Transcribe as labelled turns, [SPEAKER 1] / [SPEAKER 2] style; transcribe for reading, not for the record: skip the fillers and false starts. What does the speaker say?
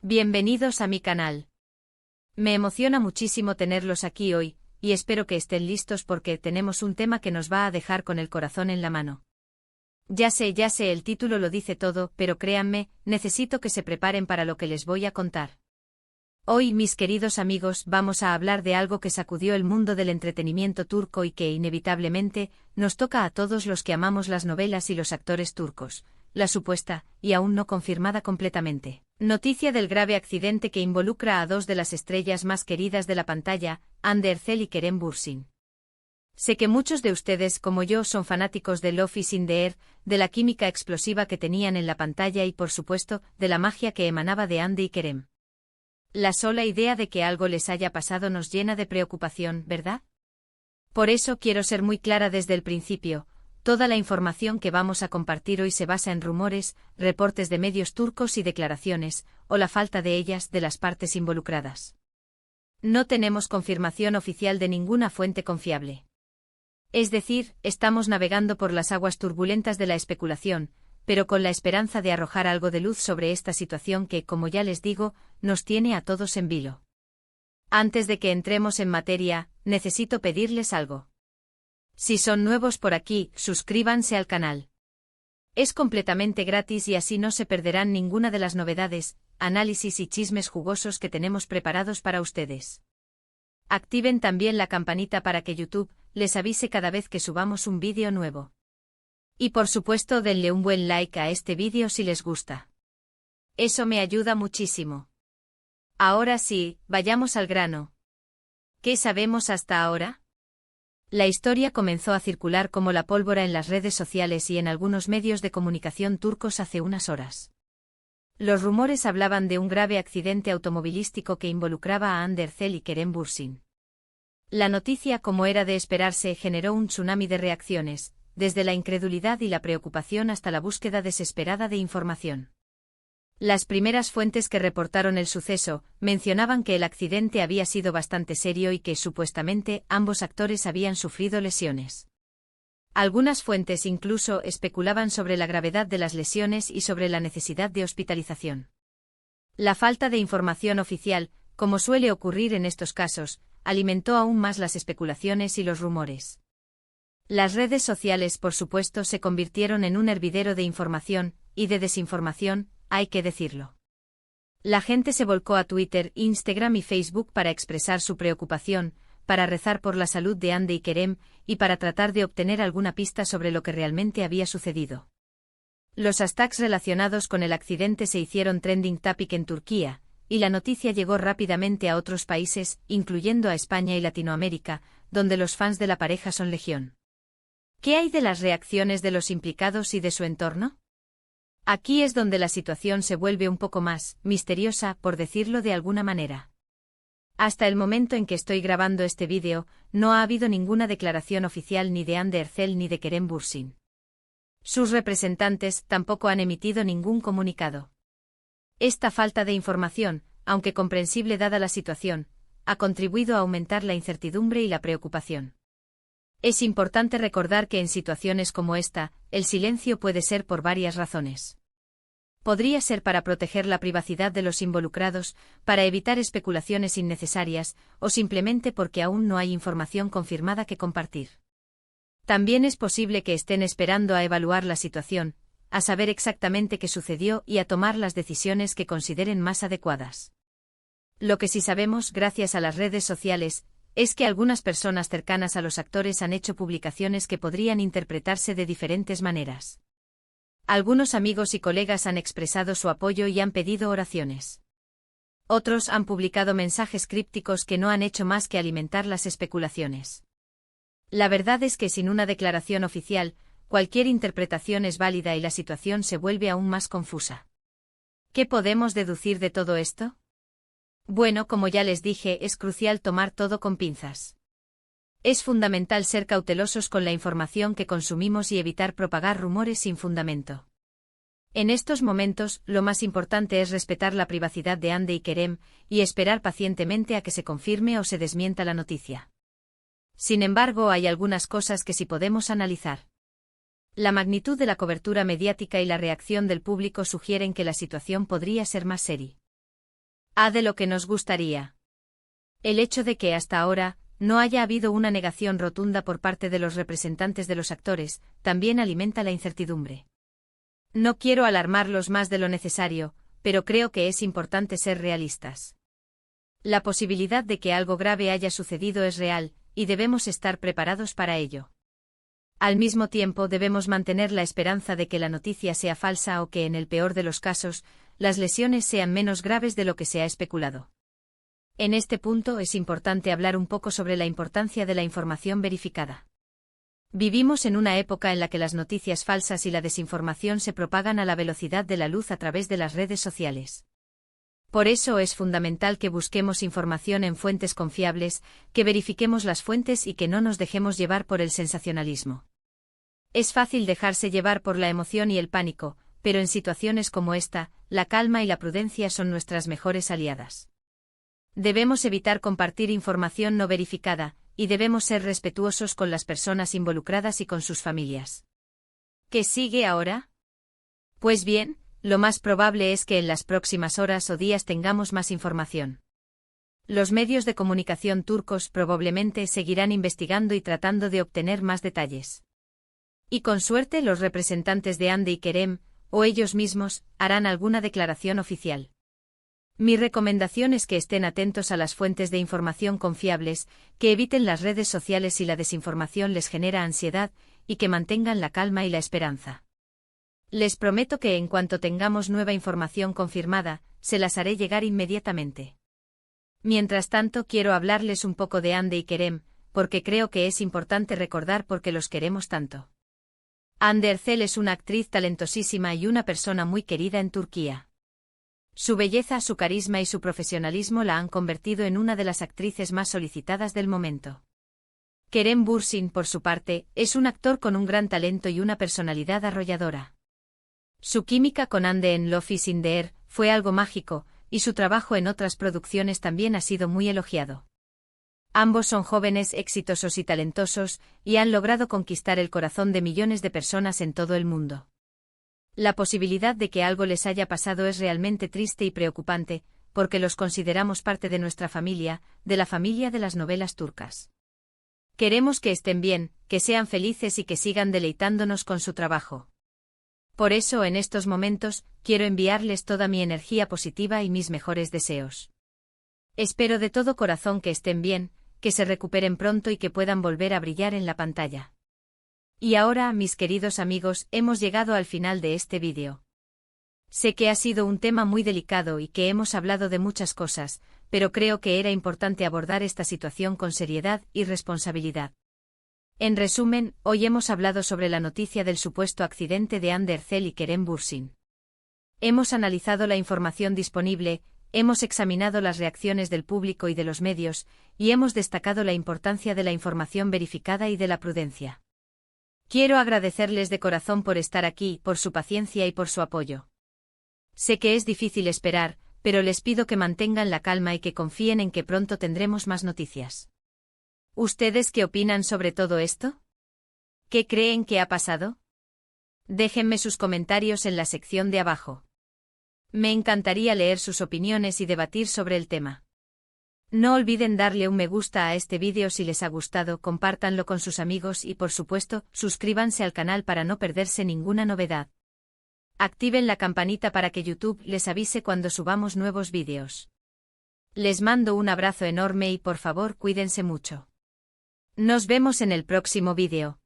[SPEAKER 1] Bienvenidos a mi canal. Me emociona muchísimo tenerlos aquí hoy, y espero que estén listos porque tenemos un tema que nos va a dejar con el corazón en la mano. Ya sé, el título lo dice todo, pero créanme, necesito que se preparen para lo que les voy a contar. Hoy, mis queridos amigos, vamos a hablar de algo que sacudió el mundo del entretenimiento turco y que, inevitablemente, nos toca a todos los que amamos las novelas y los actores turcos. La supuesta, y aún no confirmada completamente, noticia del grave accidente que involucra a dos de las estrellas más queridas de la pantalla, Hande Erçel y Kerem Bürsin. Sé que muchos de ustedes, como yo, son fanáticos de Love is in the Air, de la química explosiva que tenían en la pantalla y, por supuesto, de la magia que emanaba de Hande y Kerem. La sola idea de que algo les haya pasado nos llena de preocupación, ¿verdad? Por eso quiero ser muy clara desde el principio. Toda la información que vamos a compartir hoy se basa en rumores, reportes de medios turcos y declaraciones, o la falta de ellas, de las partes involucradas. No tenemos confirmación oficial de ninguna fuente confiable. Es decir, estamos navegando por las aguas turbulentas de la especulación, pero con la esperanza de arrojar algo de luz sobre esta situación que, como ya les digo, nos tiene a todos en vilo. Antes de que entremos en materia, necesito pedirles algo. Si son nuevos por aquí, suscríbanse al canal. Es completamente gratis y así no se perderán ninguna de las novedades, análisis y chismes jugosos que tenemos preparados para ustedes. Activen también la campanita para que YouTube les avise cada vez que subamos un vídeo nuevo. Y por supuesto denle un buen like a este vídeo si les gusta. Eso me ayuda muchísimo. Ahora sí, vayamos al grano. ¿Qué sabemos hasta ahora? La historia comenzó a circular como la pólvora en las redes sociales y en algunos medios de comunicación turcos hace unas horas. Los rumores hablaban de un grave accidente automovilístico que involucraba a Hande Erçel y Kerem Bürsin. La noticia, como era de esperarse, generó un tsunami de reacciones, desde la incredulidad y la preocupación hasta la búsqueda desesperada de información. Las primeras fuentes que reportaron el suceso mencionaban que el accidente había sido bastante serio y que, supuestamente, ambos actores habían sufrido lesiones. Algunas fuentes incluso especulaban sobre la gravedad de las lesiones y sobre la necesidad de hospitalización. La falta de información oficial, como suele ocurrir en estos casos, alimentó aún más las especulaciones y los rumores. Las redes sociales, por supuesto, se convirtieron en un hervidero de información y de desinformación, hay que decirlo. La gente se volcó a Twitter, Instagram y Facebook para expresar su preocupación, para rezar por la salud de Hande y Kerem, y para tratar de obtener alguna pista sobre lo que realmente había sucedido. Los hashtags relacionados con el accidente se hicieron trending topic en Turquía, y la noticia llegó rápidamente a otros países, incluyendo a España y Latinoamérica, donde los fans de la pareja son legión. ¿Qué hay de las reacciones de los implicados y de su entorno? Aquí es donde la situación se vuelve un poco más misteriosa, por decirlo de alguna manera. Hasta el momento en que estoy grabando este vídeo, no ha habido ninguna declaración oficial ni de Hande Erçel ni de Kerem Bürsin. Sus representantes tampoco han emitido ningún comunicado. Esta falta de información, aunque comprensible dada la situación, ha contribuido a aumentar la incertidumbre y la preocupación. Es importante recordar que en situaciones como esta, el silencio puede ser por varias razones. Podría ser para proteger la privacidad de los involucrados, para evitar especulaciones innecesarias, o simplemente porque aún no hay información confirmada que compartir. También es posible que estén esperando a evaluar la situación, a saber exactamente qué sucedió y a tomar las decisiones que consideren más adecuadas. Lo que sí sabemos, gracias a las redes sociales, es que algunas personas cercanas a los actores han hecho publicaciones que podrían interpretarse de diferentes maneras. Algunos amigos y colegas han expresado su apoyo y han pedido oraciones. Otros han publicado mensajes crípticos que no han hecho más que alimentar las especulaciones. La verdad es que sin una declaración oficial, cualquier interpretación es válida y la situación se vuelve aún más confusa. ¿Qué podemos deducir de todo esto? Bueno, como ya les dije, es crucial tomar todo con pinzas. Es fundamental ser cautelosos con la información que consumimos y evitar propagar rumores sin fundamento. En estos momentos, lo más importante es respetar la privacidad de Hande y Kerem, y esperar pacientemente a que se confirme o se desmienta la noticia. Sin embargo, hay algunas cosas que sí podemos analizar. La magnitud de la cobertura mediática y la reacción del público sugieren que la situación podría ser más seria. De lo que nos gustaría. El hecho de que hasta ahora no haya habido una negación rotunda por parte de los representantes de los actores, también alimenta la incertidumbre. No quiero alarmarlos más de lo necesario, pero creo que es importante ser realistas. La posibilidad de que algo grave haya sucedido es real, y debemos estar preparados para ello. Al mismo tiempo debemos mantener la esperanza de que la noticia sea falsa o que, en el peor de los casos, las lesiones sean menos graves de lo que se ha especulado. En este punto es importante hablar un poco sobre la importancia de la información verificada. Vivimos en una época en la que las noticias falsas y la desinformación se propagan a la velocidad de la luz a través de las redes sociales. Por eso es fundamental que busquemos información en fuentes confiables, que verifiquemos las fuentes y que no nos dejemos llevar por el sensacionalismo. Es fácil dejarse llevar por la emoción y el pánico, pero en situaciones como esta, la calma y la prudencia son nuestras mejores aliadas. Debemos evitar compartir información no verificada, y debemos ser respetuosos con las personas involucradas y con sus familias. ¿Qué sigue ahora? Pues bien, lo más probable es que en las próximas horas o días tengamos más información. Los medios de comunicación turcos probablemente seguirán investigando y tratando de obtener más detalles. Y con suerte los representantes de Hande y Kerem, o ellos mismos, harán alguna declaración oficial. Mi recomendación es que estén atentos a las fuentes de información confiables, que eviten las redes sociales si la desinformación les genera ansiedad, y que mantengan la calma y la esperanza. Les prometo que en cuanto tengamos nueva información confirmada, se las haré llegar inmediatamente. Mientras tanto quiero hablarles un poco de Hande y Kerem, porque creo que es importante recordar por qué los queremos tanto. Hande Erçel es una actriz talentosísima y una persona muy querida en Turquía. Su belleza, su carisma y su profesionalismo la han convertido en una de las actrices más solicitadas del momento. Kerem Bürsin, por su parte, es un actor con un gran talento y una personalidad arrolladora. Su química con Hande en Love is in the Air fue algo mágico, y su trabajo en otras producciones también ha sido muy elogiado. Ambos son jóvenes, exitosos y talentosos, y han logrado conquistar el corazón de millones de personas en todo el mundo. La posibilidad de que algo les haya pasado es realmente triste y preocupante, porque los consideramos parte de nuestra familia, de la familia de las novelas turcas. Queremos que estén bien, que sean felices y que sigan deleitándonos con su trabajo. Por eso en estos momentos, quiero enviarles toda mi energía positiva y mis mejores deseos. Espero de todo corazón que estén bien, que se recuperen pronto y que puedan volver a brillar en la pantalla. Y ahora, mis queridos amigos, hemos llegado al final de este vídeo. Sé que ha sido un tema muy delicado y que hemos hablado de muchas cosas, pero creo que era importante abordar esta situación con seriedad y responsabilidad. En resumen, hoy hemos hablado sobre la noticia del supuesto accidente de Hande Erçel y Kerem Bürsin. Hemos analizado la información disponible, hemos examinado las reacciones del público y de los medios, y hemos destacado la importancia de la información verificada y de la prudencia. Quiero agradecerles de corazón por estar aquí, por su paciencia y por su apoyo. Sé que es difícil esperar, pero les pido que mantengan la calma y que confíen en que pronto tendremos más noticias. ¿Ustedes qué opinan sobre todo esto? ¿Qué creen que ha pasado? Déjenme sus comentarios en la sección de abajo. Me encantaría leer sus opiniones y debatir sobre el tema. No olviden darle un me gusta a este vídeo si les ha gustado, compártanlo con sus amigos y por supuesto, suscríbanse al canal para no perderse ninguna novedad. Activen la campanita para que YouTube les avise cuando subamos nuevos vídeos. Les mando un abrazo enorme y por favor cuídense mucho. Nos vemos en el próximo vídeo.